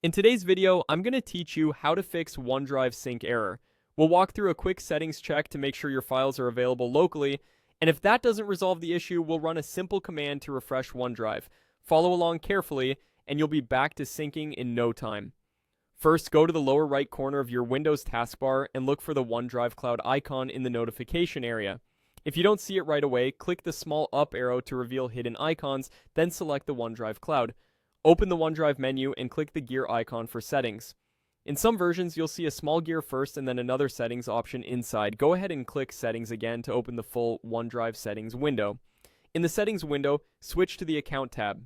In today's video, I'm going to teach you how to fix OneDrive sync error. We'll walk through a quick settings check to make sure your files are available locally, and if that doesn't resolve the issue, we'll run a simple command to refresh OneDrive. Follow along carefully, and you'll be back to syncing in no time. First, go to the lower right corner of your Windows taskbar and look for the OneDrive Cloud icon in the notification area. If you don't see it right away, click the small up arrow to reveal hidden icons, then select the OneDrive Cloud. Open the OneDrive menu and click the gear icon for settings. In some versions, you'll see a small gear first and then another settings option inside. Go ahead and click settings again to open the full OneDrive settings window. In the settings window, switch to the account tab.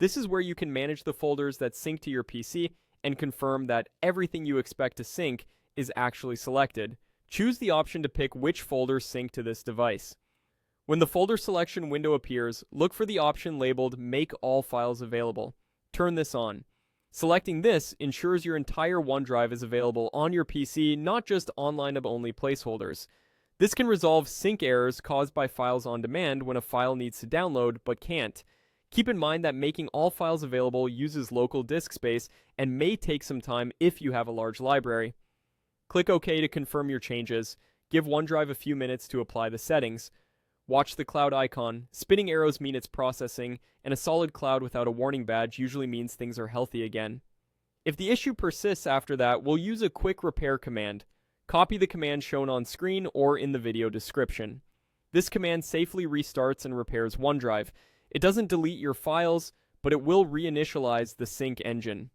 This is where you can manage the folders that sync to your PC and confirm that everything you expect to sync is actually selected. Choose the option to pick which folders sync to this device. When the folder selection window appears, look for the option labeled Make All Files Available. Turn this on. Selecting this ensures your entire OneDrive is available on your PC, not just online-only placeholders. This can resolve sync errors caused by files on demand when a file needs to download but can't. Keep in mind that making all files available uses local disk space and may take some time if you have a large library. Click OK to confirm your changes. Give OneDrive a few minutes to apply the settings. Watch the cloud icon. Spinning arrows mean it's processing, and a solid cloud without a warning badge usually means things are healthy again. If the issue persists after that, we'll use a quick repair command. Copy the command shown on screen or in the video description. This command safely restarts and repairs OneDrive. It doesn't delete your files, but it will reinitialize the sync engine.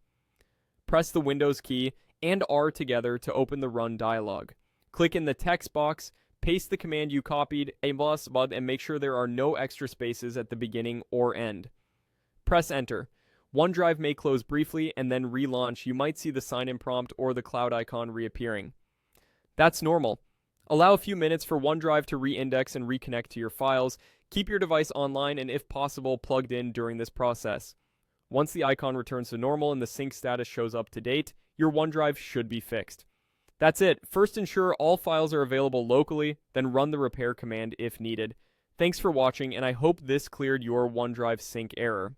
Press the Windows key and R together to open the Run dialog. Click in the text box, paste the command you copied, and make sure there are no extra spaces at the beginning or end. Press Enter. OneDrive may close briefly and then relaunch. You might see the sign-in prompt or the cloud icon reappearing. That's normal. Allow a few minutes for OneDrive to re-index and reconnect to your files. Keep your device online and, if possible, plugged in during this process. Once the icon returns to normal and the sync status shows up to date, your OneDrive should be fixed. That's it. First, ensure all files are available locally, then run the repair command if needed. Thanks for watching, and I hope this cleared your OneDrive sync error.